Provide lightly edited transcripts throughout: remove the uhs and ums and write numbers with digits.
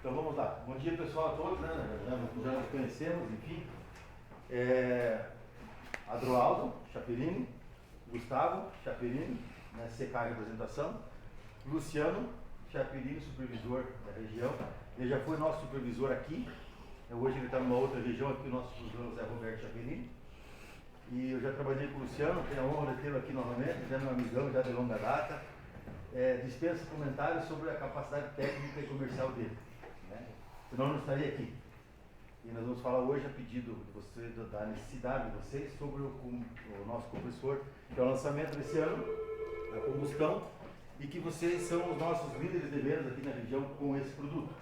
Então vamos lá. Bom dia pessoal a todos, né? Já nos conhecemos, enfim. Adroaldo Chaperini, Gustavo Chaperini, né, CK representação, Luciano Chaperini, supervisor da região. Ele já foi nosso supervisor aqui. Hoje ele está numa outra região, aqui o nosso supervisor é Roberto Chaperini. E eu já trabalhei com o Luciano, tenho a honra de tê-lo aqui novamente, já é meu amigão, já de longa data. Dispensa comentários sobre a capacidade técnica e comercial dele, né? Senão eu não estaria aqui. E nós vamos falar hoje a pedido de vocês, da necessidade de vocês, sobre o nosso compressor, que é o lançamento desse ano, a combustão, e que vocês são os nossos líderes de vendas aqui na região com esse produto.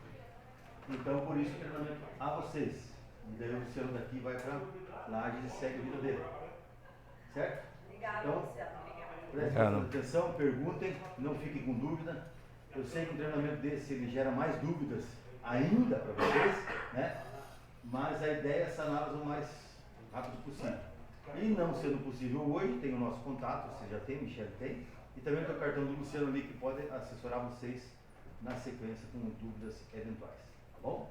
Então, por isso, treinamento a vocês. E daí o Luciano daqui vai para Lages e segue a vida dele. Certo? Obrigada, então, Luciano. Prestem atenção, perguntem, não fiquem com dúvida. Eu sei que um treinamento desse ele gera mais dúvidas ainda para vocês, né? Mas a ideia é saná-las o mais rápido possível. E não sendo possível hoje, tem o nosso contato, você já tem, Michele tem, e também tem o cartão do Luciano ali que pode assessorar vocês na sequência com dúvidas eventuais. Tá bom?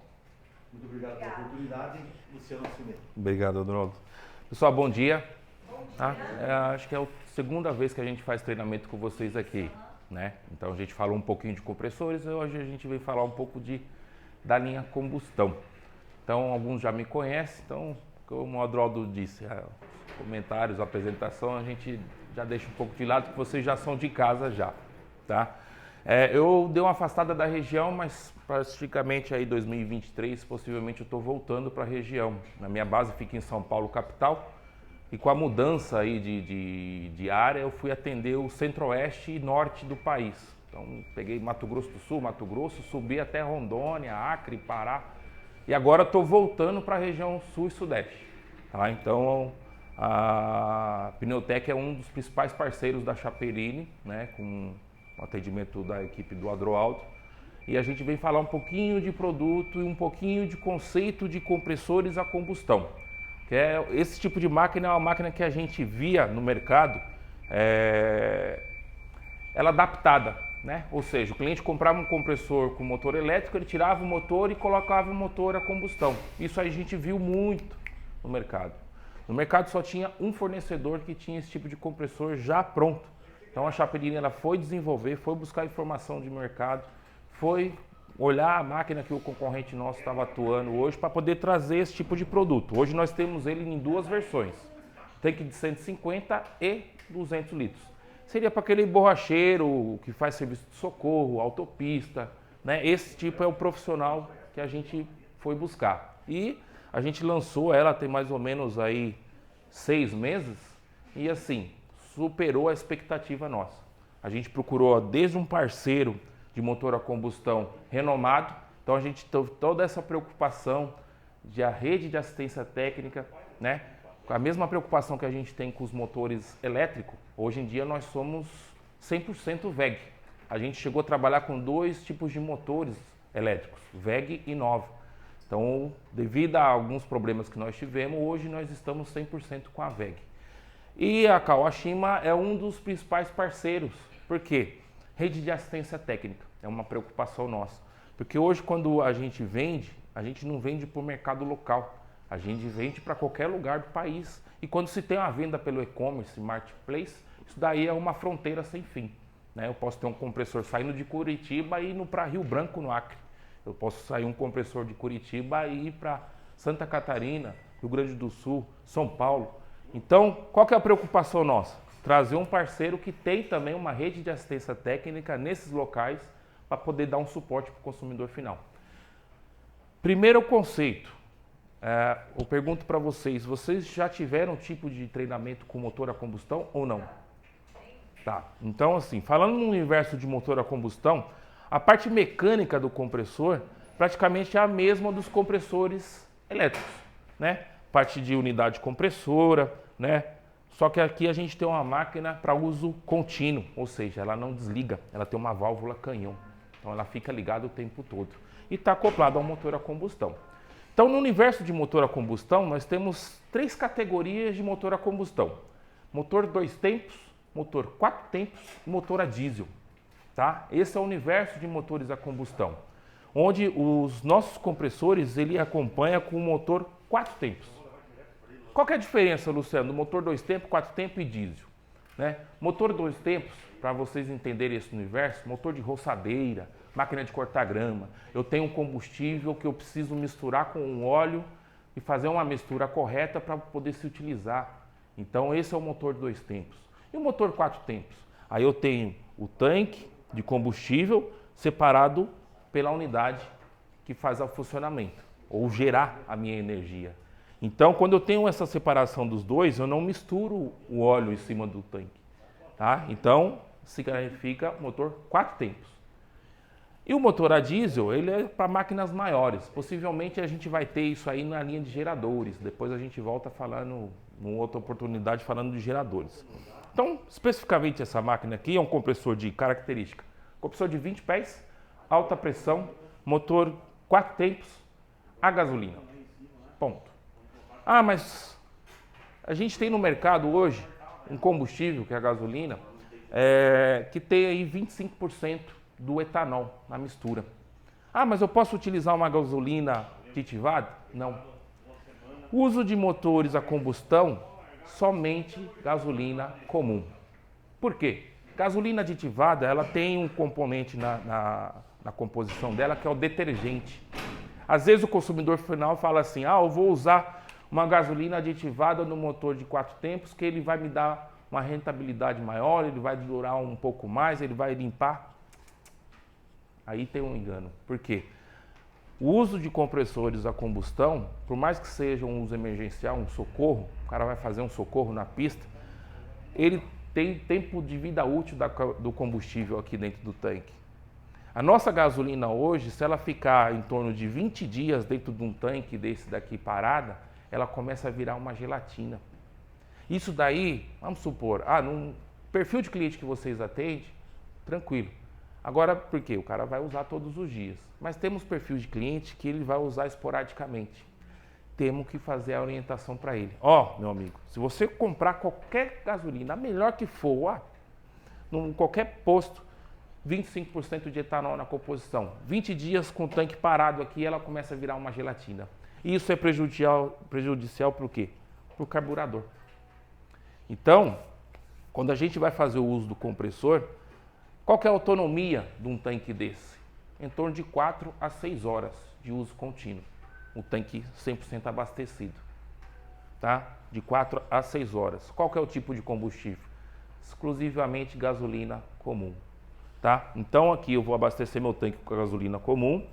Muito obrigado pela oportunidade. Luciano Cimento. Obrigado, Adroaldo. Pessoal, bom dia. Bom dia. Tá? Acho que é a segunda vez que a gente faz treinamento com vocês aqui, né? Então a gente falou um pouquinho de compressores e hoje a gente veio falar um pouco da linha combustão. Então alguns já me conhecem, então como o Adroaldo disse, comentários, apresentação, a gente já deixa um pouco de lado, porque vocês já são de casa já, tá? Eu dei uma afastada da região, mas praticamente aí 2023, possivelmente eu estou voltando para a região. Na minha base fica em São Paulo, capital. E com a mudança aí de área, eu fui atender o centro-oeste e norte do país. Então, peguei Mato Grosso do Sul, Mato Grosso, subi até Rondônia, Acre, Pará. E agora estou voltando para a região sul e sudeste. Tá? Então, a Pneutec é um dos principais parceiros da Chaperini, né, com o atendimento da equipe do Adroaldo. E a gente vem falar um pouquinho de produto e um pouquinho de conceito de compressores a combustão. Esse tipo de máquina é uma máquina que a gente via no mercado, ela adaptada, né? Ou seja, o cliente comprava um compressor com motor elétrico, ele tirava o motor e colocava o motor a combustão. Isso aí a gente viu muito no mercado. No mercado só tinha um fornecedor que tinha esse tipo de compressor já pronto. Então a Chaperini ela foi desenvolver, foi buscar informação de mercado, foi olhar a máquina que o concorrente nosso estava atuando hoje para poder trazer esse tipo de produto. Hoje nós temos ele em duas versões, tanque de 150 e 200 litros. Seria para aquele borracheiro que faz serviço de socorro, autopista, né? Esse tipo é o profissional que a gente foi buscar. E a gente lançou ela tem mais ou menos aí 6 meses e assim, superou a expectativa nossa. A gente procurou desde um parceiro de motor a combustão renomado, então a gente teve toda essa preocupação de a rede de assistência técnica, né? A mesma preocupação que a gente tem com os motores elétricos, hoje em dia nós somos 100% VEG. A gente chegou a trabalhar com 2 tipos de motores elétricos, VEG e NOV. Então, devido a alguns problemas que nós tivemos, hoje nós estamos 100% com a VEG. E a Kawashima é um dos principais parceiros, por quê? Rede de assistência técnica, é uma preocupação nossa. Porque hoje quando a gente vende, a gente não vende para o mercado local, a gente vende para qualquer lugar do país. E quando se tem uma venda pelo e-commerce, marketplace, isso daí é uma fronteira sem fim, né? Eu posso ter um compressor saindo de Curitiba e indo para Rio Branco, no Acre. Eu posso sair um compressor de Curitiba e ir para Santa Catarina, Rio Grande do Sul, São Paulo. Então, qual que é a preocupação nossa? Trazer um parceiro que tem também uma rede de assistência técnica nesses locais para poder dar um suporte para o consumidor final. Primeiro conceito, eu pergunto para vocês já tiveram um tipo de treinamento com motor a combustão ou não? Tá, então assim, falando no universo de motor a combustão, a parte mecânica do compressor praticamente é a mesma dos compressores elétricos, né? Parte de unidade compressora, né? Só que aqui a gente tem uma máquina para uso contínuo, ou seja, ela não desliga, ela tem uma válvula canhão. Então ela fica ligada o tempo todo e está acoplada ao motor a combustão. Então no universo de motor a combustão nós temos 3 categorias de motor a combustão. Motor 2 tempos, motor 4 tempos e motor a diesel. Tá? Esse é o universo de motores a combustão. onde os nossos compressores ele acompanha com o motor 4 tempos. Qual que é a diferença, Luciano, do motor 2 tempos, 4 tempos e diesel? Né? Motor 2 tempos, para vocês entenderem esse universo, motor de roçadeira, máquina de cortar grama. Eu tenho um combustível que eu preciso misturar com um óleo e fazer uma mistura correta para poder se utilizar. Então esse é o motor de 2 tempos. E o motor 4 tempos? Aí eu tenho o tanque de combustível separado pela unidade que faz o funcionamento, ou gerar a minha energia. Então, quando eu tenho essa separação dos dois, eu não misturo o óleo em cima do tanque. Tá? Então, significa motor 4 tempos. E o motor a diesel, ele é para máquinas maiores. Possivelmente a gente vai ter isso aí na linha de geradores. Depois a gente volta falando, numa outra oportunidade, falando de geradores. Então, especificamente essa máquina aqui é um compressor de característica. Compressor de 20 pés, alta pressão, motor 4 tempos, a gasolina. Ponto. Ah, mas a gente tem no mercado hoje um combustível, que é a gasolina, que tem aí 25% do etanol na mistura. Ah, mas eu posso utilizar uma gasolina aditivada? Não. Uso de motores a combustão, somente gasolina comum. Por quê? Gasolina aditivada, ela tem um componente na composição dela que é o detergente. Às vezes o consumidor final fala assim, eu vou usar uma gasolina aditivada no motor de 4 tempos que ele vai me dar uma rentabilidade maior, ele vai durar um pouco mais, ele vai limpar. Aí tem um engano. Por quê? O uso de compressores a combustão, por mais que seja um uso emergencial, um socorro, o cara vai fazer um socorro na pista, ele tem tempo de vida útil do combustível aqui dentro do tanque. A nossa gasolina hoje, se ela ficar em torno de 20 dias dentro de um tanque desse daqui parada, ela começa a virar uma gelatina. Isso daí, vamos supor, num perfil de cliente que vocês atendem, tranquilo. Agora, por quê? O cara vai usar todos os dias. Mas temos perfil de cliente que ele vai usar esporadicamente. Temos que fazer a orientação para ele. Meu amigo, se você comprar qualquer gasolina, a melhor que for, em qualquer posto, 25% de etanol na composição. 20 dias com o tanque parado aqui, ela começa a virar uma gelatina. E isso é prejudicial para o quê? Para o carburador. Então, quando a gente vai fazer o uso do compressor, qual que é a autonomia de um tanque desse? Em torno de 4 a 6 horas de uso contínuo. Um tanque 100% abastecido. Tá? De 4 a 6 horas. Qual que é o tipo de combustível? Exclusivamente gasolina comum. Tá? Então aqui eu vou abastecer meu tanque com a gasolina comum.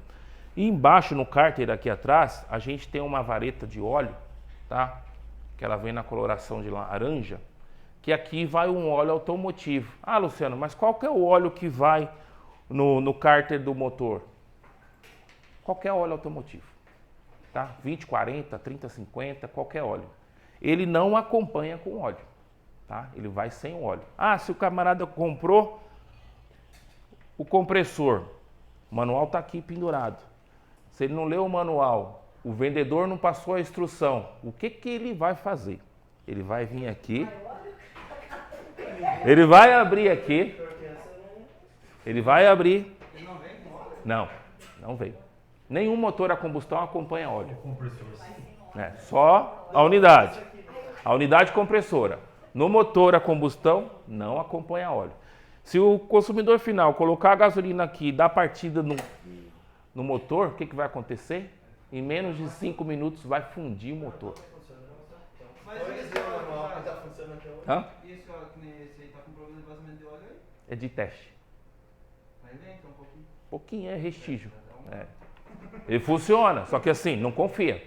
E embaixo no cárter aqui atrás, a gente tem uma vareta de óleo, tá? Que ela vem na coloração de laranja, que aqui vai um óleo automotivo. Luciano, mas qual que é o óleo que vai no cárter do motor? Qualquer óleo automotivo, tá? 20, 40, 30, 50, qualquer óleo. Ele não acompanha com óleo, tá? Ele vai sem o óleo. Se o camarada comprou o compressor, o manual está aqui pendurado. Se ele não leu o manual, o vendedor não passou a instrução, o que ele vai fazer? Ele vai vir aqui, ele vai abrir aqui, ele vai abrir. Não vem. Nenhum motor a combustão acompanha óleo. Só a unidade compressora. No motor a combustão não acompanha óleo. Se o consumidor final colocar a gasolina aqui e dar partida no motor, o que vai acontecer? Em menos de 5 minutos vai fundir o motor. Mas esse manual que está funcionando até hoje? E esse óleo que nem esse aí está com problema de vazamento de óleo aí? É de teste. Vai ver então um pouquinho? Pouquinho é restígio. Ele funciona, só que assim, não confia.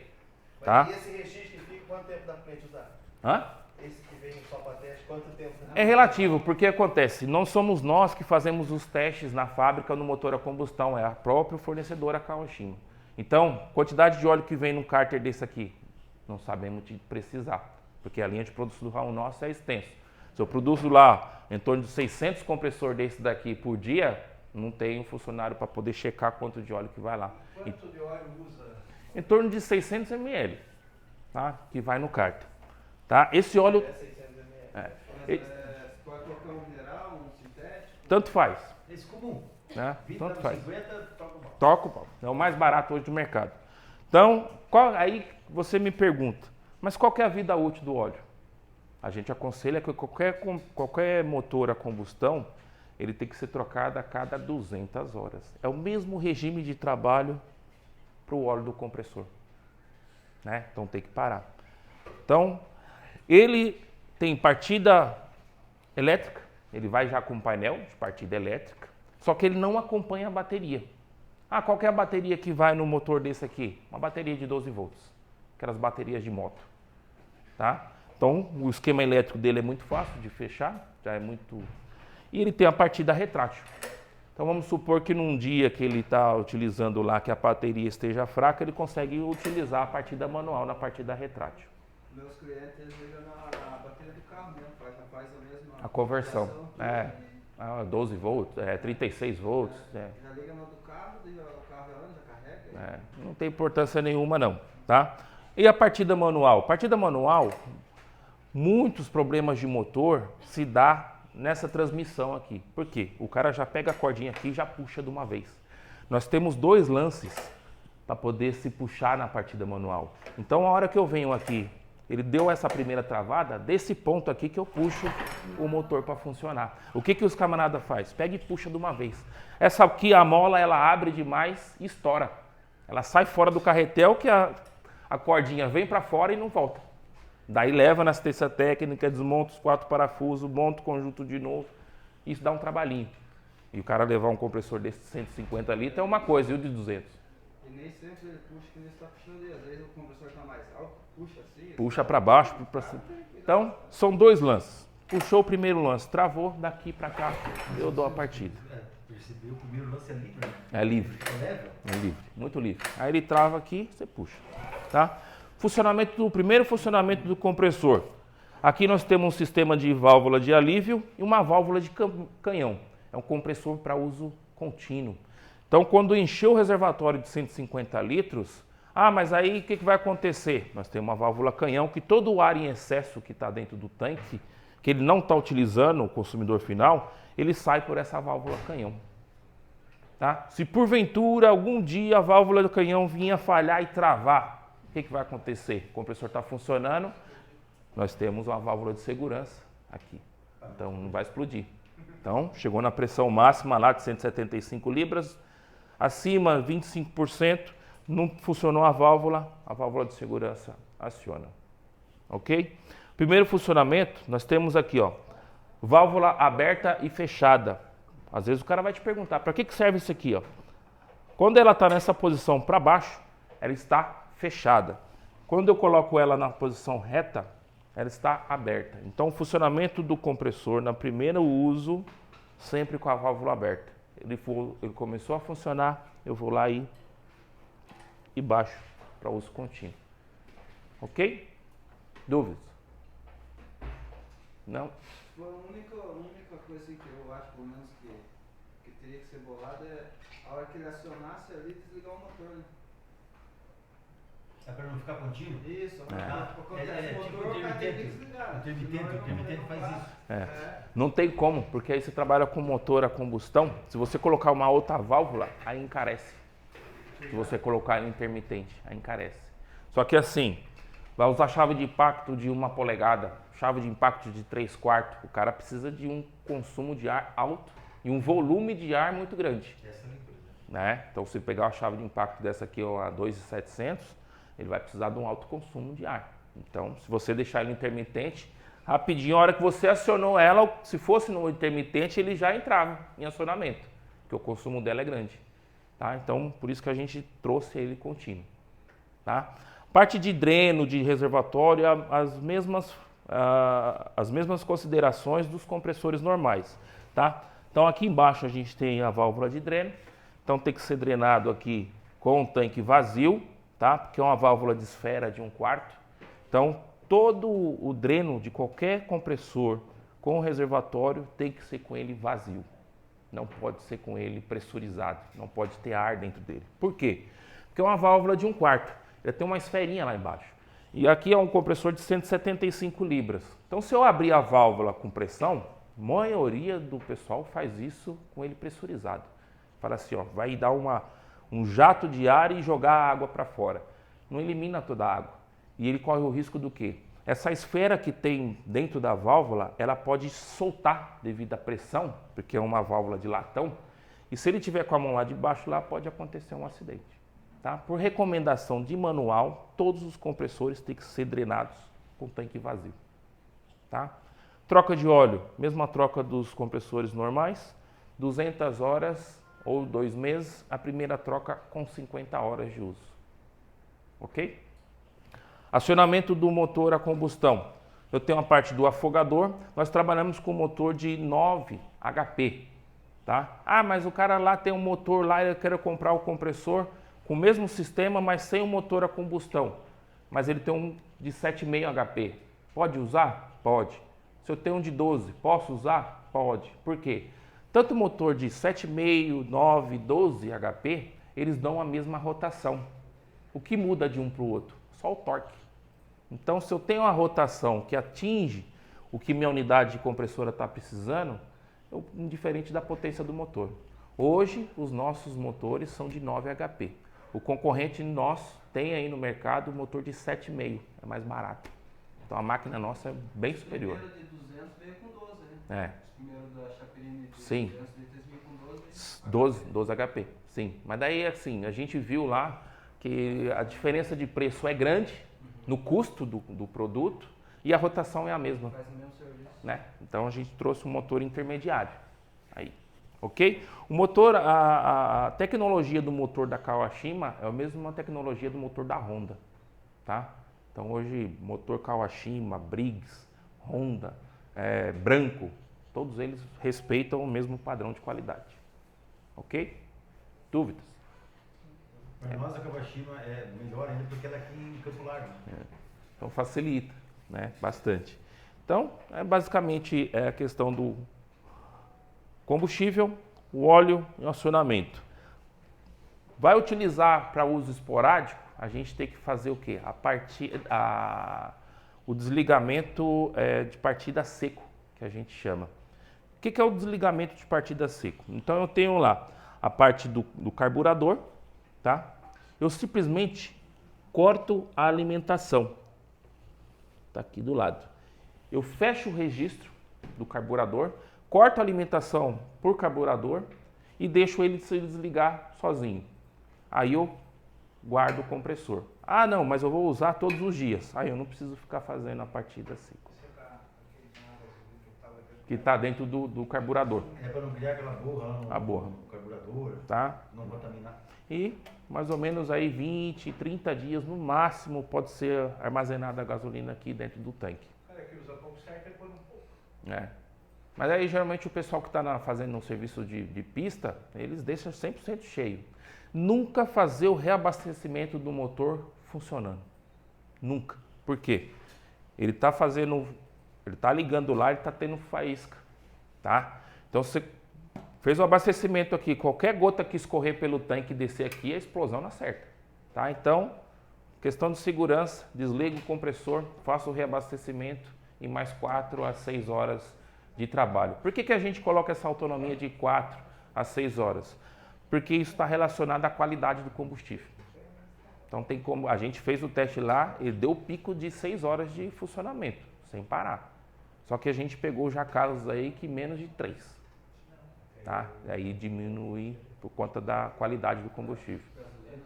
Tá? E esse restígio que fica, quanto tempo dá para a gente usar? Esse que vem só para teste, quanto tempo? É relativo, porque acontece, não somos nós que fazemos os testes na fábrica no motor a combustão, é a própria fornecedora Kawashima. Então, quantidade de óleo que vem num cárter desse aqui, não sabemos te precisar, porque a linha de produção do ramo nosso é extensa. Se eu produzo lá em torno de 600 compressores desse daqui por dia, não tem um funcionário para poder checar quanto de óleo que vai lá. Quanto de óleo usa? Em torno de 600 ml, tá? Que vai no cárter. Tá? Esse óleo... É 600 ml. Pode colocar um mineral, um sintético? Tanto faz. Esse comum? Né? 20, Tanto faz. 50, toca o pau. Toca o pau. É o mais barato hoje do mercado. Então, aí você me pergunta, mas qual que é a vida útil do óleo? A gente aconselha que qualquer motor a combustão, ele tem que ser trocado a cada 200 horas. É o mesmo regime de trabalho para o óleo do compressor. Né? Então tem que parar. Então, ele tem partida elétrica, ele vai já com painel de partida elétrica, só que ele não acompanha a bateria. Ah, qual que é a bateria que vai no motor desse aqui? Uma bateria de 12 volts, aquelas baterias de moto. Tá? Então, o esquema elétrico dele é muito fácil de fechar, já é muito... E ele tem a partida retrátil. Então, vamos supor que num dia que ele está utilizando lá, que a bateria esteja fraca, ele consegue utilizar a partida manual na partida retrátil. Meus clientes ligam na bateria do carro mesmo, faz a mesma... A conversão. 12 volts, 36 volts. Já liga no do carro, o carro já carrega. Não tem importância nenhuma não, tá? E a partida manual? Partida manual, muitos problemas de motor se dá nessa transmissão aqui. Por quê? O cara já pega a cordinha aqui e já puxa de uma vez. Nós temos 2 lances para poder se puxar na partida manual. Então, a hora que eu venho aqui, ele deu essa primeira travada, desse ponto aqui que eu puxo o motor para funcionar. O que os camaradas faz? Pega e puxa de uma vez. Essa aqui, a mola, ela abre demais e estoura. Ela sai fora do carretel que a cordinha vem para fora e não volta. Daí leva na assistência técnica, desmonta os 4 parafusos, monta o conjunto de novo. Isso dá um trabalhinho. E o cara levar um compressor desse de 150 litros é uma coisa, e o de 200? E nem sempre ele puxa que ele está puxando ali. Às vezes o compressor está mais alto, puxa assim. Puxa para baixo, para cima. Então, são 2 lances. Puxou o primeiro lance, travou, daqui para cá, eu dou a partida. Percebeu, o primeiro lance é livre, né? É livre. É livre, muito livre. Aí ele trava aqui, você puxa. Tá? Primeiro funcionamento do compressor. Aqui nós temos um sistema de válvula de alívio e uma válvula de canhão. É um compressor para uso contínuo. Então, quando encheu o reservatório de 150 litros, mas aí o que vai acontecer? Nós temos uma válvula canhão que todo o ar em excesso que está dentro do tanque, que ele não está utilizando, o consumidor final, ele sai por essa válvula canhão. Tá? Se porventura algum dia a válvula do canhão vinha falhar e travar, o que vai acontecer? O compressor está funcionando, nós temos uma válvula de segurança aqui. Então não vai explodir. Então chegou na pressão máxima lá de 175 libras, acima 25%, não funcionou a válvula de segurança aciona. Ok? Primeiro funcionamento, nós temos aqui, ó, válvula aberta e fechada. Às vezes o cara vai te perguntar, para que serve isso aqui? Ó? Quando ela está nessa posição para baixo, ela está fechada. Quando eu coloco ela na posição reta, ela está aberta. Então o funcionamento do compressor, no primeiro uso, sempre com a válvula aberta. Ele começou a funcionar, eu vou lá e baixo para uso contínuo. Ok? Dúvidas? Não? A única coisa que eu acho, pelo menos, que teria que ser bolada é a hora que ele acionasse ali, desligar o motor, né? É para não ficar contínuo? Isso, tipo intermitente faz isso. Não tem como, porque aí você trabalha com motor a combustão, se você colocar uma outra válvula, aí encarece. Se você colocar ela intermitente, aí encarece. Só que assim, vai usar chave de impacto de 1 polegada, chave de impacto de 3/4, o cara precisa de um consumo de ar alto e um volume de ar muito grande. Né? Então, se pegar uma chave de impacto dessa aqui, a 2.700, ele vai precisar de um alto consumo de ar. Então, se você deixar ele intermitente, rapidinho, a hora que você acionou ela, se fosse no intermitente, ele já entrava em acionamento, porque o consumo dela é grande. Tá? Então, por isso que a gente trouxe ele contínuo. Tá? Parte de dreno, de reservatório, as mesmas considerações dos compressores normais. Tá? Então, aqui embaixo a gente tem a válvula de dreno. Então, tem que ser drenado aqui com o tanque vazio, tá? Porque é uma válvula de esfera de 1/4. Então, todo o dreno de qualquer compressor com reservatório tem que ser com ele vazio. Não pode ser com ele pressurizado, não pode ter ar dentro dele. Por quê? Porque é uma válvula de 1/4, ele tem uma esferinha lá embaixo. E aqui é um compressor de 175 libras. Então, se eu abrir a válvula com pressão, a maioria do pessoal faz isso com ele pressurizado. Fala assim, ó, vai dar um jato de ar e jogar a água para fora. Não elimina toda a água. E ele corre o risco do quê? Essa esfera que tem dentro da válvula, ela pode soltar devido à pressão, porque é uma válvula de latão, e se ele tiver com a mão lá de baixo, lá pode acontecer um acidente. Tá? Por recomendação de manual, todos os compressores têm que ser drenados com tanque vazio. Tá? Troca de óleo, mesma troca dos compressores normais, 200 horas ou 2 meses, a primeira troca com 50 horas de uso. Ok? Acionamento do motor a combustão. Eu tenho a parte do afogador, nós trabalhamos com motor de 9 HP. Tá? Ah, mas o cara lá tem um motor lá, eu quero comprar o compressor com o mesmo sistema, mas sem o motor a combustão. Mas ele tem um de 7,5 HP. Pode usar? Pode. Se eu tenho um de 12, posso usar? Pode. Por quê? Tanto o motor de 7,5, 9, 12 HP, eles dão a mesma rotação. O que muda de um para o outro? Só o torque. Então, se eu tenho uma rotação que atinge o que minha unidade de compressora está precisando, indiferente da potência do motor. Hoje, os nossos motores são de 9 HP. O concorrente nosso tem aí no mercado o motor de 7,5, é mais barato. Então, a máquina nossa é bem superior. O primeiro de 200 veio com 12, né? É. O primeiro da Chaperini de Sim. 200 litros veio com 12 HP, sim. Mas daí, assim, a gente viu lá que a diferença de preço é grande no custo do produto e a rotação é a mesma. Faz o mesmo serviço. Né? Então a gente trouxe um motor intermediário. Aí, ok? O motor, a tecnologia do motor da Kawashima é a mesma tecnologia do motor da Honda. Tá? Então hoje, motor Kawashima, Briggs, Honda, Branco, todos eles respeitam o mesmo padrão de qualidade. Ok? Dúvidas? Para nós a Kawashima é melhor ainda porque ela é aqui em Campo Largo. Então facilita, né? Bastante. Então, basicamente a questão do combustível, o óleo e o acionamento. Vai utilizar para uso esporádico, a gente tem que fazer o quê? O desligamento de partida seco, que a gente chama. O que é o desligamento de partida seco? Então eu tenho lá a parte do carburador, tá? Eu simplesmente corto a alimentação. Tá aqui do lado. Eu fecho o registro do carburador, corto a alimentação por carburador e deixo ele se desligar sozinho. Aí eu guardo o compressor. Ah, não, mas eu vou usar todos os dias. Aí eu não preciso ficar fazendo a partida seca. Que está dentro do carburador. É para não criar aquela borra no carburador, tá? Não contaminar. E mais ou menos aí 20, 30 dias no máximo pode ser armazenada a gasolina aqui dentro do tanque. Cara, que usa pouco certo é quando um pouco. Mas aí geralmente o pessoal que está fazendo um serviço de pista, eles deixam 100% cheio. Nunca fazer o reabastecimento do motor funcionando. Nunca. Por quê? Ele está ligando lá, ele está tendo faísca, tá? Então você fez o abastecimento aqui, qualquer gota que escorrer pelo tanque e descer aqui, a explosão não certa, tá? Então, questão de segurança, desliga o compressor, faça o reabastecimento em mais 4 a 6 horas de trabalho. Por que a gente coloca essa autonomia de 4 a 6 horas? Porque isso está relacionado à qualidade do combustível. Então tem como, a gente fez o teste lá, ele deu pico de 6 horas de funcionamento, sem parar. Só que a gente pegou já casos aí que menos de 3. Tá? Aí diminui por conta da qualidade do combustível. Gasolina,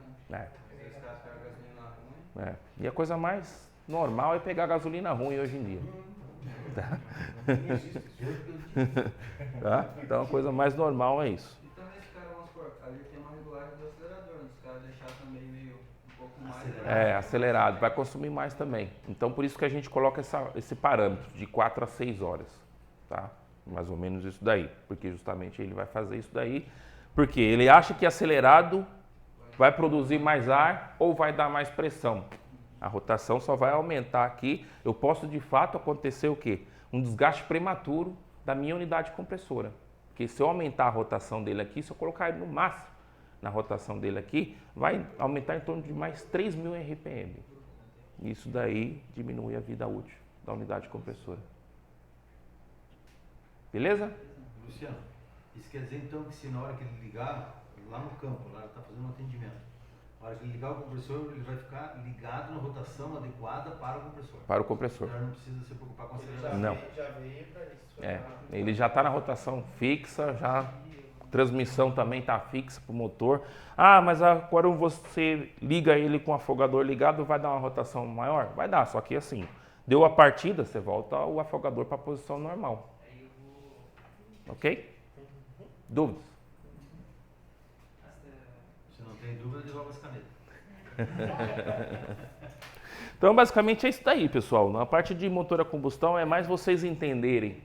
esses caras pegam gasolina ruim. E a coisa mais normal é pegar gasolina ruim hoje em dia. Tá? Tá? Então a coisa mais normal é isso. E também esse cara, vamos supor, ali tem uma regulagem do acelerador, os caras deixar também meio um pouco mais Acelerado, vai consumir mais também. Então por isso que a gente coloca esse parâmetro de 4 a 6 horas. Tá? Mais ou menos isso daí. Porque justamente ele vai fazer isso daí. Porque ele acha que acelerado vai produzir mais ar ou vai dar mais pressão. A rotação só vai aumentar aqui. Eu posso de fato acontecer o quê? Um desgaste prematuro da minha unidade compressora. Porque se eu aumentar a rotação dele aqui, se eu colocar ele no máximo na rotação dele aqui, vai aumentar em torno de mais 3.000 RPM. Isso daí diminui a vida útil da unidade compressora. Beleza? Luciano, isso quer dizer então que se na hora que ele ligar lá no campo, lá ele está fazendo um atendimento. Na hora que ligar o compressor, ele vai ficar ligado na rotação adequada para o compressor. Para o compressor. Então não precisa se preocupar com a Ele aceleração. Não. já veio para isso. É, ele já está na rotação fixa, já transmissão também está fixa para o motor. Ah, mas quando você liga ele com o afogador ligado, vai dar uma rotação maior? Vai dar, só que assim, deu a partida, você volta o afogador para a posição normal. Ok? Dúvidas? Essa Se não tem dúvida, devolve as canetas. Então, basicamente é isso daí, pessoal. Na parte de motor a combustão é mais vocês entenderem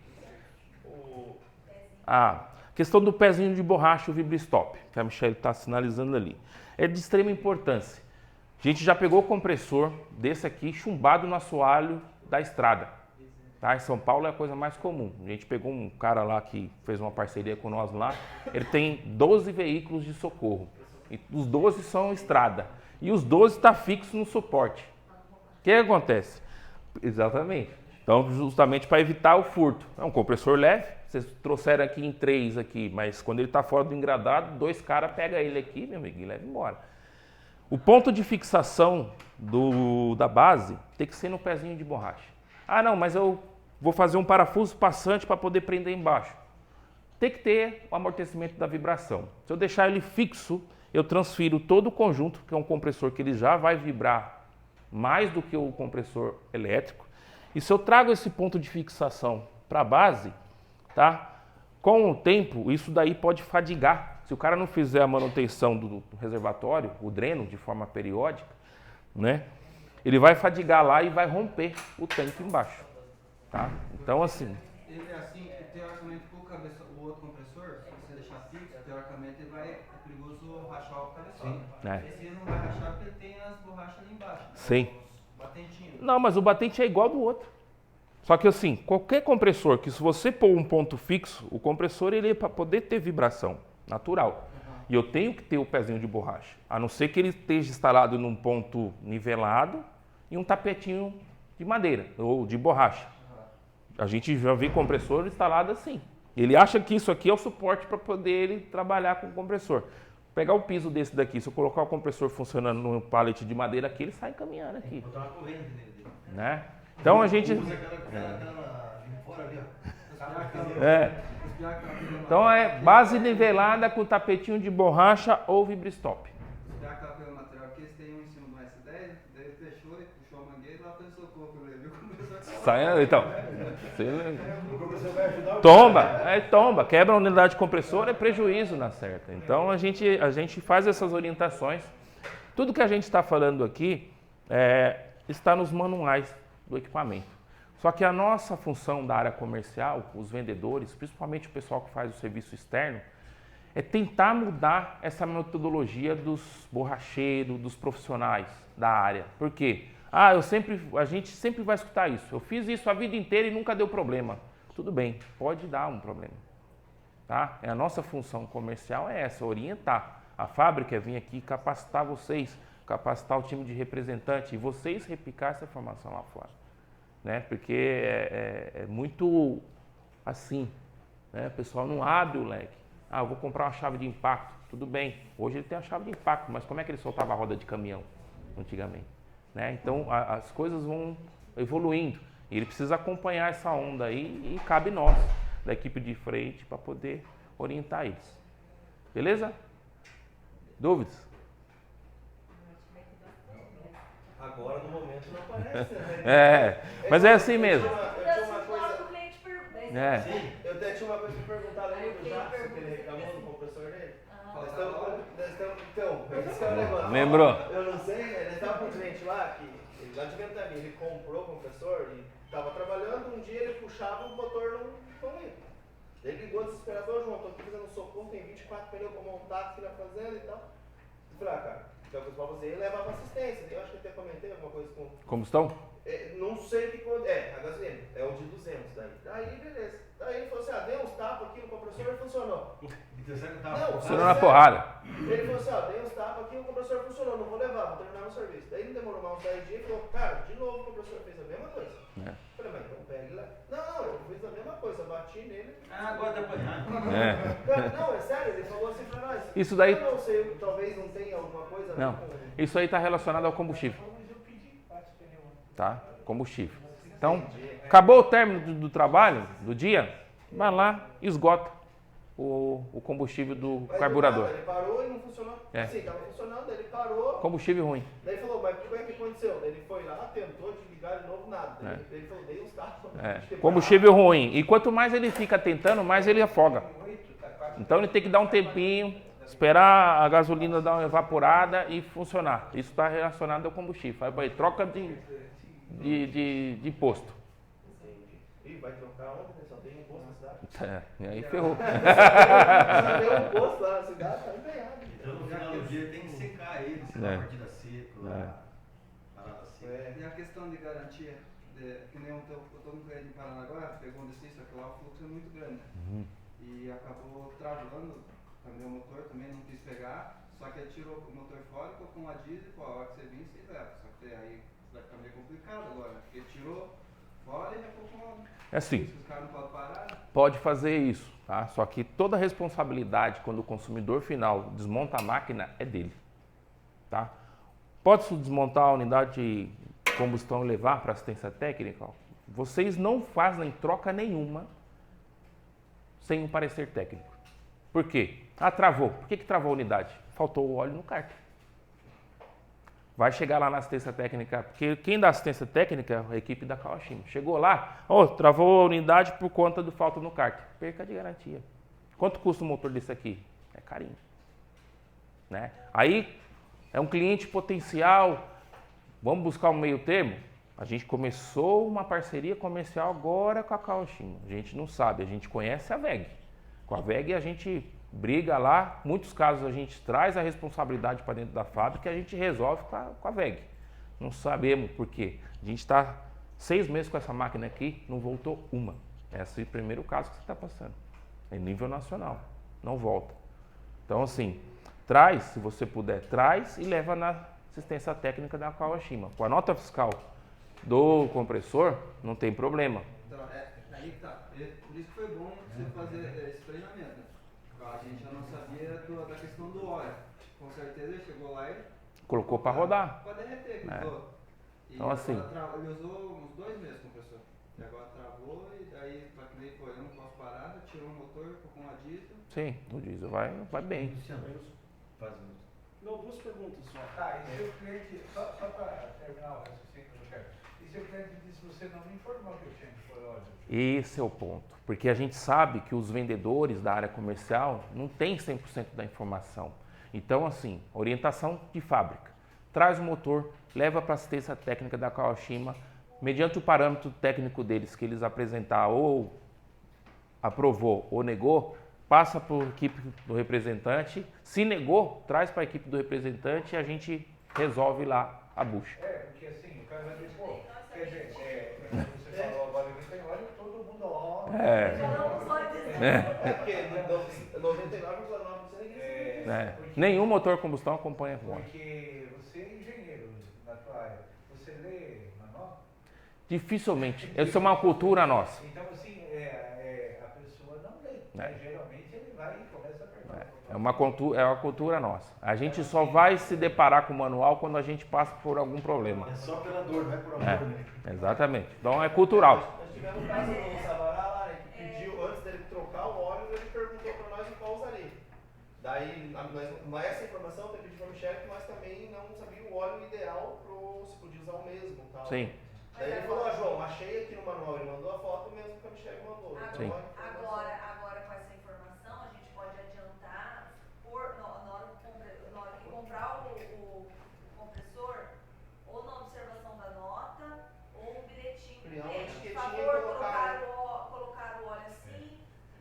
a questão do pezinho de borracha, o Vibristop, que a Michelle está sinalizando ali. É de extrema importância. A gente já pegou o compressor desse aqui chumbado no assoalho da estrada. Tá? Em São Paulo é a coisa mais comum. A gente pegou um cara lá que fez uma parceria com nós lá. Ele tem 12 veículos de socorro. E os 12 são estrada. E os 12 está fixo no suporte. O que acontece? Exatamente. Então, justamente para evitar o furto. É um compressor leve. Vocês trouxeram aqui em 3 aqui, mas quando ele está fora do engradado, 2 caras pegam ele aqui, meu amigo, e levam embora. O ponto de fixação da base tem que ser no pezinho de borracha. Ah, não, mas eu vou fazer um parafuso passante para poder prender embaixo. Tem que ter o amortecimento da vibração. Se eu deixar ele fixo, eu transfiro todo o conjunto, que é um compressor que ele já vai vibrar mais do que o compressor elétrico. E se eu trago esse ponto de fixação para a base, tá? Com o tempo, isso daí pode fadigar. Se o cara não fizer a manutenção do reservatório, o dreno, de forma periódica, né? Ele vai fadigar lá e vai romper o tanque embaixo, tá? Então, assim... Ele é assim, que teoricamente o outro compressor, se você deixar fixo, teoricamente ele é perigoso rachar o cabeçote. É. Esse ele não vai rachar porque ele tem as borrachas ali embaixo. Sim. Os batentinhos. Não, mas o batente é igual ao do outro. Só que assim, qualquer compressor que se você pôr um ponto fixo, o compressor ele é para poder ter vibração natural. E eu tenho que ter o pezinho de borracha. A não ser que ele esteja instalado num ponto nivelado e um tapetinho de madeira ou de borracha. A gente já vê compressor instalado assim. Ele acha que isso aqui é o suporte para poder ele trabalhar com o compressor. Pegar o piso desse daqui, se eu colocar o compressor funcionando no pallet de madeira aqui, ele sai caminhando aqui. Botar uma corrente nele. Né? Então a gente... Usa aquela de fora ali, ó. É. Então é base nivelada com tapetinho de borracha ou Vibristop. Já que pelo material aqui, eles têm um em cima do S10, daí ele fechou e puxou a mangueira e lá pensou pouco, ele viu começou a Sai, então. O compressor vai ajudar o Tomba, quebra a unidade compressora, é prejuízo na certa. Então a gente faz essas orientações. Tudo que a gente está falando aqui está nos manuais do equipamento. Só que a nossa função da área comercial, os vendedores, principalmente o pessoal que faz o serviço externo, é tentar mudar essa metodologia dos borracheiros, dos profissionais da área. Por quê? A gente sempre vai escutar isso. Eu fiz isso a vida inteira e nunca deu problema. Tudo bem, pode dar um problema. Tá? A nossa função comercial é essa, orientar. A fábrica é vir aqui capacitar vocês, capacitar o time de representante e vocês replicar essa informação lá fora. Né? Porque é muito assim, né? O pessoal não abre o leque. Eu vou comprar uma chave de impacto. Tudo bem, hoje ele tem a chave de impacto, mas como é que ele soltava a roda de caminhão antigamente? Né? Então as coisas vão evoluindo e ele precisa acompanhar essa onda aí e cabe nós, da equipe de frente, para poder orientar eles. Beleza? Dúvidas? Agora, no momento, não aparece, né? Mas é assim mesmo. Eu tinha uma coisa... É. Eu até tinha uma coisa pra perguntar, lembra do Jackson, que ele reclamou do compressor dele? Então, esse é o negócio. Lembrou? Eu não sei, ele estava com um cliente lá, lá de Ventania, ele comprou o compressor e estava trabalhando, um dia ele puxava o motor não ia. Ele ligou desesperador, João, estou aqui fazendo socorro, tem 24 pneus para montar aqui na fazenda e tal. Eu falei, cara, então coisa pra você, ele levava assistência. Eu acho que eu até comentei alguma coisa com... Combustão? Não sei o que a gasolina, é o de 200 daí. Daí, beleza. Daí ele falou assim, dei uns tapas aqui no compressor e funcionou. Funcionou na porrada. Ele falou assim, dei uns tapas aqui, o compressor funcionou, não vou levar, vou terminar meu serviço. Daí não demorou mais uns 10 dias e falou, cara, de novo o compressor fez a mesma coisa. Eu falei, mas então pega ele lá. Não, eu fiz a mesma coisa, bati nele. Agora tá apanhando. Não, é sério, ele falou assim pra nós. Isso daí... Eu não sei, talvez não tenha alguma coisa... Não, isso aí está relacionado ao combustível. Tá? Combustível. Então, acabou o término do trabalho, do dia, vai lá e esgota o combustível do carburador. Ele parou e não funcionou. Assim, estava funcionando, ele parou. Combustível ruim. Daí ele falou, mas o que é que aconteceu? Daí ele foi lá, tentou desligar de novo, nada. Daí ele falou, dei uns tapas. Combustível ruim. E quanto mais ele fica tentando, mais ele afoga. Então ele tem que dar um tempinho, esperar a gasolina dar uma evaporada e funcionar. Isso está relacionado ao combustível. Vai troca de posto. Ih, vai trocar onde? Só tem um posto na cidade. E aí ferrou. Só tem um posto lá na cidade, tá empenhado. Então no final do dia tem que secar ele, secar a partida seca, parada seca. E a questão de garantia, que nem eu tô no cliente de Paranaguá, pegou um desse, só que lá o fluxo é muito grande. E acabou travando também o motor, também não quis pegar, só que ele tirou o motor fora, colocou uma diesel, a hora que você vir, você leva. Só que aí vai ficar meio complicado agora, porque tirou fora e já colocou uma... É assim, Os caras não podem parar. pode fazer isso, tá? Só que toda a responsabilidade quando o consumidor final desmonta a máquina é dele, tá? Pode-se desmontar a unidade de combustão e levar para assistência técnica? Vocês não fazem troca nenhuma sem um parecer técnico. Por quê? Travou. Por que travou a unidade? Faltou o óleo no cárter. Vai chegar lá na assistência técnica, porque quem dá assistência técnica é a equipe da Kawashima. Chegou lá, travou a unidade por conta do falta no cárter. Perca de garantia. Quanto custa o motor desse aqui? É carinho. Né? Aí, é um cliente potencial, vamos buscar um meio termo? A gente começou uma parceria comercial agora com a Kawashima. A gente não sabe, a gente conhece a VEG. Com a VEG a gente briga lá, muitos casos a gente traz a responsabilidade para dentro da fábrica e a gente resolve com a VEG. Não sabemos por quê. A gente está 6 meses com essa máquina aqui, não voltou uma. Esse é o primeiro caso que você está passando. É nível nacional, não volta. Então assim, traz, se você puder, traz e leva na assistência técnica da Kawashima. Com a nota fiscal do compressor, não tem problema. Então, aí que tá. Por isso que foi bom você fazer esse treinamento. A gente já não sabia da questão do óleo. Com certeza ele chegou lá e... Colocou para rodar. Para derreter, gritou. E então assim... ele usou uns 2 meses o compressor. E agora travou e daí, só que daí foi, eu não posso parar, tirou o motor, colocou uma diesel. Sim, o diesel vai bem. Não, 2 perguntas só. E se o cliente, só para terminar o raciocínio do chefe, e se o cliente disse, você não me informou que eu tinha que pôr óleo? Esse é o ponto, porque a gente sabe que os vendedores da área comercial não têm 100% da informação. Então, assim, orientação de fábrica. Traz o motor, leva para a assistência técnica da Kawashima, mediante o parâmetro técnico deles que eles apresentar ou aprovou ou negou, passa para a equipe do representante. Se negou, traz para a equipe do representante e a gente resolve lá a bucha. Porque assim, o cara vai dizer, pô, quer dizer, você falou agora que tem óleo, todo mundo ó. Porque 99,9% Nenhum motor combustão acompanha com óleo. Porque você é engenheiro na tua área, você lê manual? Dificilmente. Essa é uma cultura nossa. Então assim, a pessoa não lê. Geralmente ele vai e começa a perguntar. É uma cultura nossa. A gente só vai se deparar com o manual quando a gente passa por algum problema. É só pela dor, não é por amor, né? Exatamente. Então é cultural. Nós tivemos um caso no Sabará lá, né, que pediu, antes dele trocar o óleo, ele perguntou para nós o qual usaria. Daí, essa informação tem pedido para o Michele, que nós também não sabíamos o óleo ideal se podia usar o mesmo e tal. Sim. Daí ele falou, João, achei aqui no manual, ele mandou a foto mesmo que a Michele mandou. Sim. Agora com essa informação, a gente pode adiantar, na hora que comprar o compressor, ou na observação da nota, ou um bilhetinho. Por favor, colocar o óleo assim.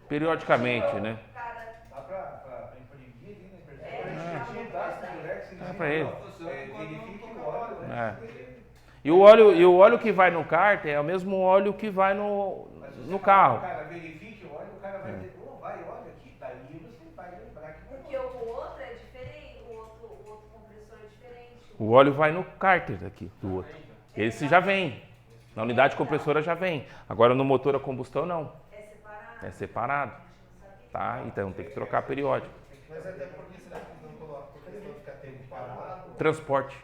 Periodicamente, né? Dá para imprimir ali na impressora? Para ele. Verifique o óleo. E o óleo que vai no cárter é o mesmo óleo que vai no carro. O cara verifique o óleo, o cara vai dizer, vai, olha aqui, daí você vai lembrar que Porque o outro é diferente, o outro compressor é diferente. O óleo vai no cárter aqui do outro. Esse já vem. Na unidade compressora já vem. Agora no motor a combustão não. É separado. Tá? Então tem que trocar periódico. Mas até porque será que eles não colocam? Porque eles vão ficar tempo parado? Transporte.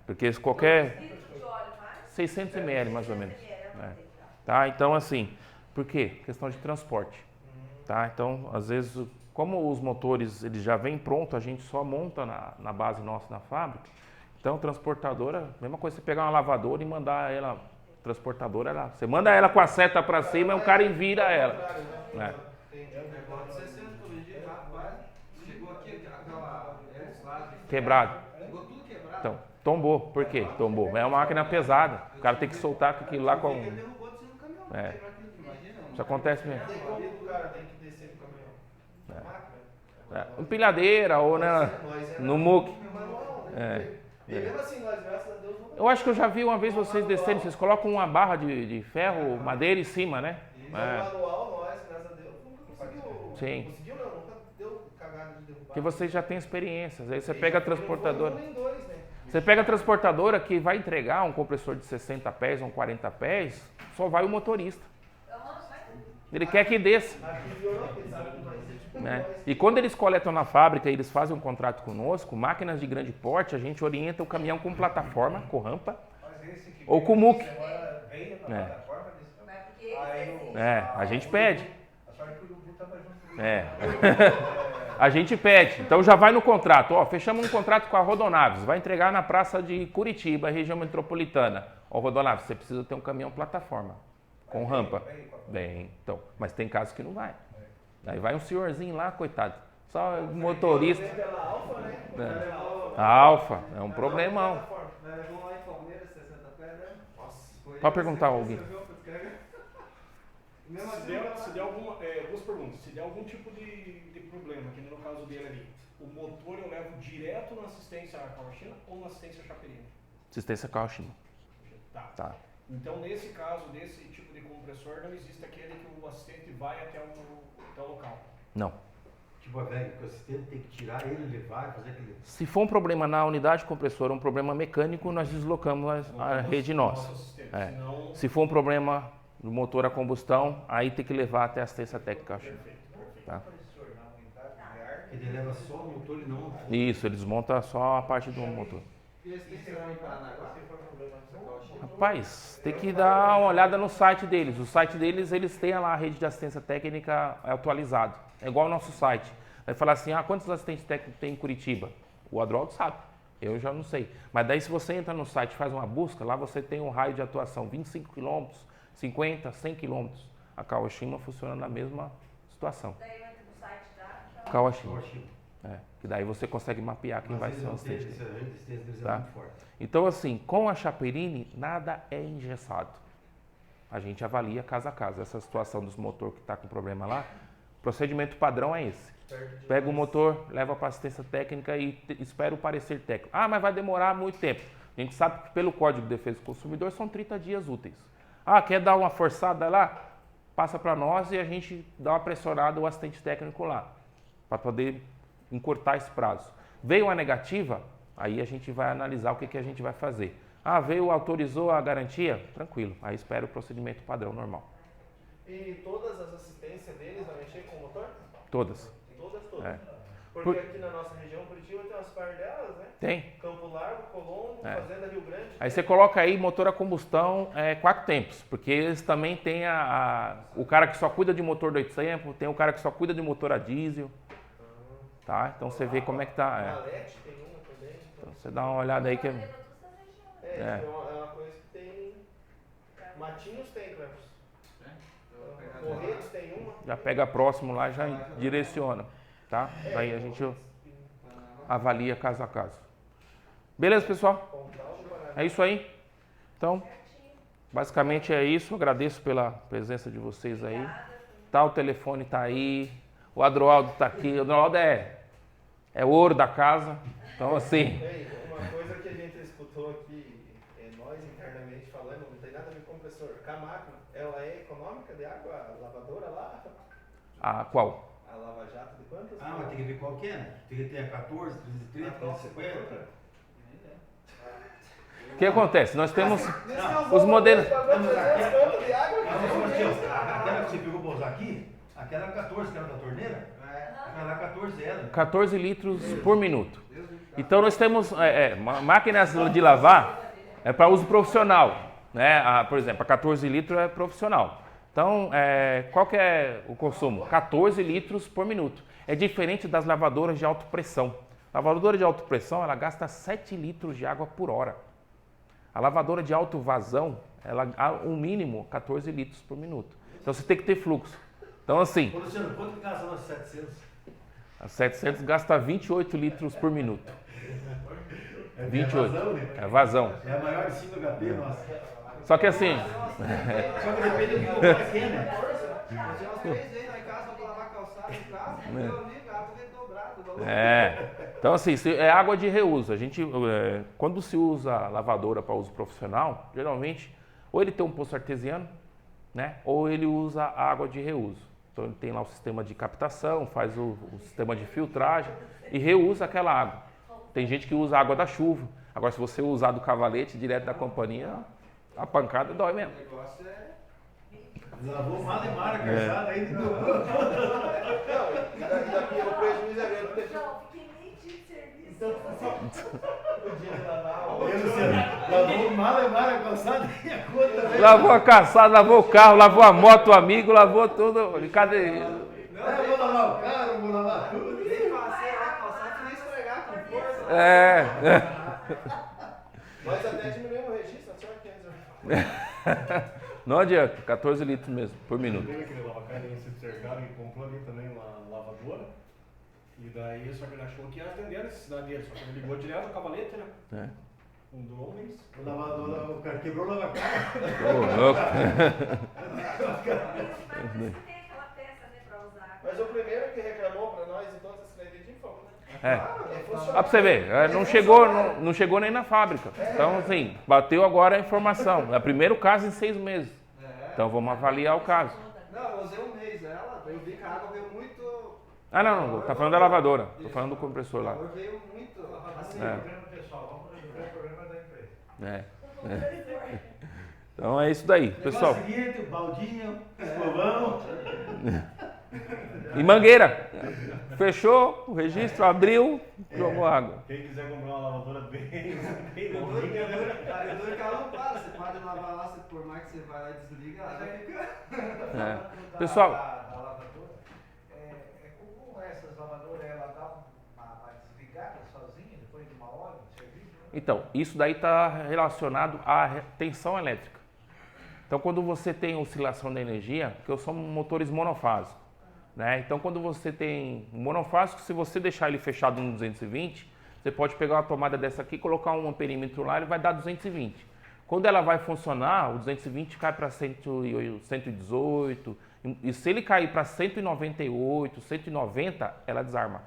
Porque se qualquer 600 ml mais ou menos. Tá? Então assim, por quê? Questão de transporte. Tá? Então, às vezes, como os motores eles já vêm pronto, a gente só monta na base nossa na fábrica. Então, transportadora, mesma coisa, você pegar uma lavadora e mandar ela, transportadora, você manda ela com a seta para cima e o cara envira ela. Né? Chegou aqui, aquela Quebrado. chegou tudo quebrado. Então, tombou. Por quê? Tombou. É uma máquina pesada. O cara tem que soltar com aquilo lá com... Ele derrubou de cima do caminhão. É. Quebrar aquilo, imagina. Isso acontece mesmo. Tem como o cara tem que descer do caminhão? Máquina? Empilhadeira ou no muque. Manual, né? E mesmo assim, nós, graças a Deus, não Eu acho que eu já vi uma vez vocês descendo, vocês colocam uma barra de ferro, madeira em cima, né? manual, nós, graças a Deus, nunca conseguiu. Sim. Conseguiu não, nunca deu cagada de derrubar. Porque vocês já têm experiência. Aí você pega a transportadora. Nem dois, né? Você pega a transportadora que vai entregar um compressor de 60 pés ou 40 pés, só vai o motorista. Ele quer que desça. Aqui piorou, porque sabe que vai ser tipo Né? nós. E quando eles coletam na fábrica e eles fazem um contrato conosco, máquinas de grande porte, a gente orienta o caminhão com plataforma, com rampa, ou com muque. veio É. na plataforma desse. Mas porque Aí o- A gente pede. A sorte que o Urubu tava junto. A gente pede. Então já vai no contrato. Ó, fechamos um contrato com a Rodonaves. Vai entregar na praça de Curitiba, região metropolitana. Ó, Rodonaves, você precisa ter um caminhão plataforma, com rampa. Bem, então. Mas tem casos que não vai. Aí vai um senhorzinho lá, coitado. Só motorista. Pela Alfa, né? A Alfa, é um problemão. Nós levamos lá em Palmeiras, 60 pés, né? Nossa. Pode perguntar alguém. Mesmo Se assim, der duas perguntas. Se der algum tipo de problema, que nem no caso dele ali, o motor eu levo direto na assistência Kawashima ou na assistência Chaperina? Assistência Kawashima. Tá. Então, nesse caso, desse tipo de compressor, não existe aquele que o assistente vai até o local. Não. Tipo, velho, que o assistente tem que tirar ele, levar, fazer aquele... Se for um problema na unidade compressora, um problema mecânico, nós deslocamos a rede nossa. É. Senão, Se for um problema do motor a combustão, aí tem que levar até a assistência técnica. Tá? Ele leva só o motor e não... Isso, eles montam só a parte do motor. e esse tem que ser lá em Paranaguá? Rapaz, tem que dar uma olhada no site deles. O site deles, eles têm lá a rede de assistência técnica atualizado. É igual ao nosso site. Vai falar assim, quantos assistentes técnicos tem em Curitiba? O Adroaldo sabe, eu já não sei. Mas daí se você entra no site e faz uma busca, lá você tem um raio de atuação, 25 km, 50, 100 km. A Kawashima funciona na mesma situação. daí eu entro no site da Kawashima. Que daí você consegue mapear quem vai ser o assistente. Esse assistente deles é Tá? muito forte. Então, assim, com a Chaperini, nada é engessado. A gente avalia caso a caso. Essa situação dos motor que está com problema lá, o procedimento padrão é esse. Pega o motor, leva para assistência técnica e espera o parecer técnico. Mas vai demorar muito tempo. A gente sabe que pelo Código de Defesa do Consumidor são 30 dias úteis. Quer dar uma forçada lá? Passa para nós e a gente dá uma pressionada o assistente técnico lá, para poder encurtar esse prazo. Veio a negativa, aí a gente vai analisar o que a gente vai fazer. Veio, autorizou a garantia? Tranquilo, aí espera o procedimento padrão normal. E todas as assistências deles vão mexer com o motor? Todas. Todas. É. Porque aqui na nossa região, Curitiba, tem umas par delas, né? Tem. Campo Largo, Colombo, Fazenda Rio Grande. Aí você coloca aí motor a combustão 4 tempos, porque eles também têm o cara que só cuida de motor 2 tempos, tem o cara que só cuida de motor a diesel. Tá? Então você vê como é que tá. Valete tem uma também. Então você dá uma olhada aí que É uma coisa que tem. Matinhos tem, Cleves. Corretos tem uma. já pega próximo lá, já direciona. Tá? Aí a gente avalia caso a caso. Beleza, pessoal? É isso aí? Então, basicamente é isso. Agradeço pela presença de vocês aí. O telefone tá aí. O Adroaldo tá aqui. O Adroaldo é o ouro da casa. Então, assim... Uma coisa que a gente escutou aqui professor, com a máquina, ela é econômica de água, a lavadora lá? A qual? A Lava Jato de quantas? Ah, mas tem que ver qual que é, né? Tem que ter a 14, 13, 350. O que acontece? Nós temos Não, os modelos. Aquela Aquela que você pegou pra usar aqui, aquela era 14, que era da torneira. Aquela era 14 era. 14 litros por minuto. Então nós temos máquinas de lavar para uso profissional, né? Por exemplo, a 14 litros é profissional. Então, qual que é o consumo? 14 litros por minuto. É diferente das lavadoras de alta pressão. A lavadora de alta pressão, ela gasta 7 litros de água por hora. A lavadora de alto vazão, ela o mínimo 14 litros por minuto. Então você tem que ter fluxo. Então assim, Ô, Luciano, quanto que gasta nas 700? a 700 gasta 28 litros por minuto. 28. Vazão, né? É vazão. É a maior de 5 HP, nossa. Só que assim, Só que depende do que você quer, né? Eu tinha umas 3 vezes lá em casa pra lavar calçado em casa, meu amigo, a água veio dobrado. o valor. então assim, é água de reuso. A gente, quando se usa a lavadora para uso profissional, geralmente, ou ele tem um poço artesiano, né? Ou ele usa a água de reuso. Então ele tem lá o sistema de captação, faz o sistema de filtragem e reusa aquela água. Tem gente que usa a água da chuva. Agora, se você usar do cavalete direto da companhia, a pancada dói mesmo. O negócio é. Lavou Malemar a calçada aí de novo. Não, e daqui o prejuízo é grande. porque João, fiquei meio dia de serviço. Então, podia lavar o... Aí, Luciano, lavou Malemar a calçada e a conta veio. Lavou a calçada, lavou o carro, lavou a moto, o amigo, lavou tudo. Cada... Eu vou lavar o carro, vou lavar tudo. Nem passei lá calçado, nem esfregar com força. Nós até diminuímos o registro, só que antes. Não adianta, 14 litros mesmo, por minuto. Lembra aquele lavacar que vocês cercaram e comprou ali também uma lavadora? E daí, só que ele achou que ia atender a necessidade dele, só que ele ligou direto ao cavalete, né? Um drones. O lavador, o cara quebrou o lavacar. Ô, louco. Mas você tem aquela peça, né, pra usar. Mas o primeiro que reclamou pra nós em todas as acreditinhas foi, né? É. Funcional. Ó, pra você ver, não chegou nem na fábrica. Então, assim, bateu agora a informação. É o primeiro caso em 6 meses. Então, vamos avaliar o caso. Não, eu usei um mês ela, eu vi que a água veio muito. Ah, não, tá falando da lavadora. Tô falando do compressor lá. A água veio muito. Assim, É. Problema pessoal, vamos resolver o problema da empresa. Então, é isso daí, pessoal. Negócio seguinte, o baldinho, escovão. E mangueira. Fechou o registro, abriu, jogou água. Quem quiser comprar uma lavadora bem eu novinha, né? dou que ela não para, você pode lavar lá, por mais que você vai lá e desliga, ela já fica. Pessoal, Da lavadora, como essas lavadoras, ela dá uma desligada sozinha depois de uma hora de serviço? Né? então, isso daí está relacionado à tensão elétrica. Então, quando você tem oscilação da energia, que são motores monofásicos, né? Então, quando você tem monofásico, se você deixar ele fechado no 220, você pode pegar uma tomada dessa aqui, colocar um amperímetro lá, ele vai dar 220. Quando ela vai funcionar, o 220 cai para 118, e se ele cair para 198, 190, ela desarma,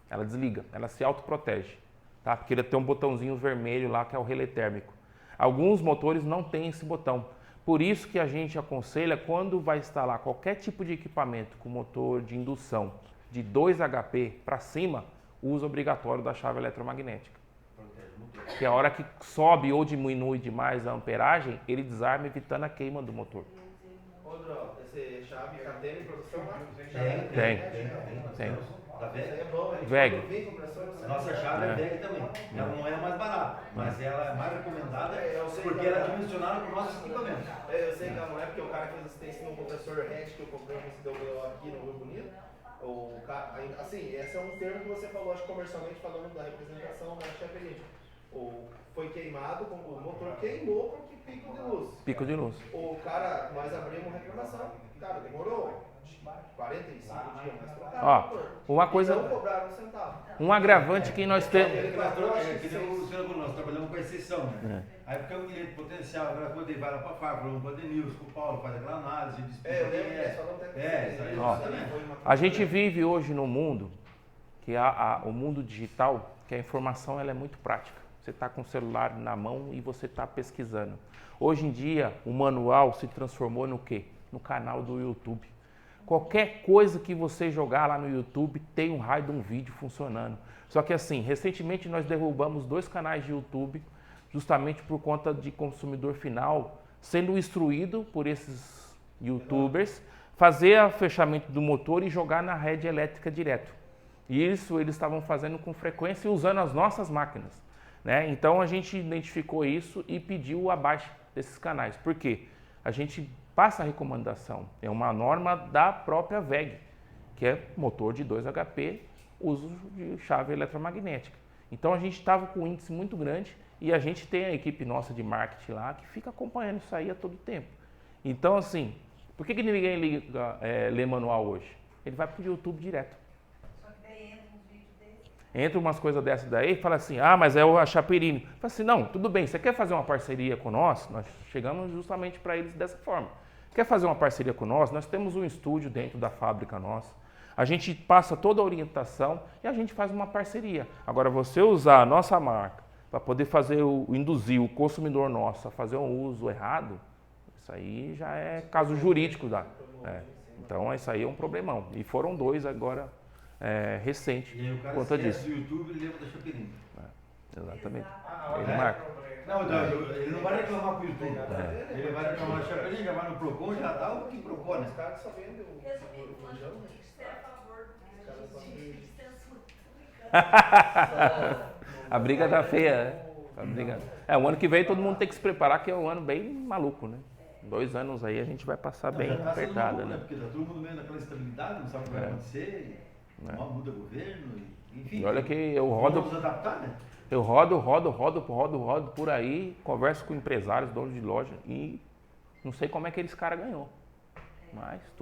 ela desliga, ela se autoprotege, tá? Porque ele tem um botãozinho vermelho lá que é o relé térmico. Alguns motores não têm esse botão. Por isso que a gente aconselha, quando vai instalar qualquer tipo de equipamento com motor de indução de 2 HP para cima, o uso obrigatório da chave eletromagnética. Que a hora que sobe ou diminui demais a amperagem, ele desarma, evitando a queima do motor. Ô, Dró, esse chave KTM em produção lá? Tem. Tá Isso aí vendo? é bom, né? VEG. Eu vi compressor, você Nossa chave é VEG também. Ela não é a mais barata, mas ela é mais recomendada porque ela é dimensionada para os nossos equipamentos. Eu sei que não é porque o cara fez assistência no compressor hatch que eu comprei no CW aqui no Rio Bonito. O cara, assim, esse é um termo que você falou, acho que comercialmente falando da representação da Chevrolet. Foi queimado, o motor queimou porque pico de luz. Pico de luz. O cara, nós abrimos reclamação, cara, demorou 45 dias, mas trocaram Ó, o motor. uma coisa- E não cobraram um centavo. Um agravante que nós temos... Nós trabalhamos com exceção, né? Aí porque o cliente potencial, agora quando ele vai lá para a fábrica, falando com o Denilson, com o Paulo, faz aquela análise, diz Eu lembro que eles falaram até que isso aí Ó, também. A gente vive hoje num mundo, que o mundo digital, que a informação ela é muito prática. Você está com o celular na mão e você está pesquisando. Hoje em dia, o manual se transformou no quê? No canal do YouTube. Qualquer coisa que você jogar lá no YouTube tem um raio de um vídeo funcionando. Só que assim, recentemente nós derrubamos 2 canais de YouTube justamente por conta de consumidor final sendo instruído por esses YouTubers fazer o fechamento do motor e jogar na rede elétrica direto. E isso eles estavam fazendo com frequência e usando as nossas máquinas, né? Então a gente identificou isso e pediu a baixa desses canais. Por quê? A gente passa a recomendação, é uma norma da própria WEG, que é motor de 2 HP, uso de chave eletromagnética. Então a gente estava com um índice muito grande e a gente tem a equipe nossa de marketing lá que fica acompanhando isso aí a todo tempo. Então assim, por que ninguém lê manual hoje? Ele vai para o YouTube direto. Só que daí entra um vídeo desse. Entra umas coisas dessas daí e fala assim, ah, mas é a Chaperini. Fala assim, não, tudo bem, você quer fazer uma parceria com nós? Nós chegamos justamente para eles dessa forma. Quer fazer uma parceria com nós? Nós temos um estúdio dentro da fábrica nossa. A gente passa toda a orientação e a gente faz uma parceria. Agora, você usar a nossa marca para poder induzir o consumidor nosso a fazer um uso errado, isso aí já é caso jurídico. Então, isso aí é um problemão. E foram 2 agora recentes E aí o cara por conta esquece disso. do YouTube e lembra da Chaperini. Exatamente. Ah, Ele é marca. problema. Não, ele não vai reclamar com o YouTube. Ele vai reclamar da Chaperini, já vai no Procon, já dá o que Procon, né? Os caras só vendem o Resumindo, feijão, quando né? você é a favor do que a gente de censura. A briga tá feia, né? A briga. O ano que vem todo mundo tem que se preparar, que é um ano bem maluco, né? 2 anos aí a gente vai passar bem Já tá sendo apertada, maluco, né? Porque tá todo mundo meio naquela estabilidade, não sabe o que vai acontecer, mal muda governo, enfim. E olha que eu rodo, Vamos adaptar, né? eu rodo por aí, converso com empresários, donos de loja e não sei como é que eles caras ganhou. Mas tudo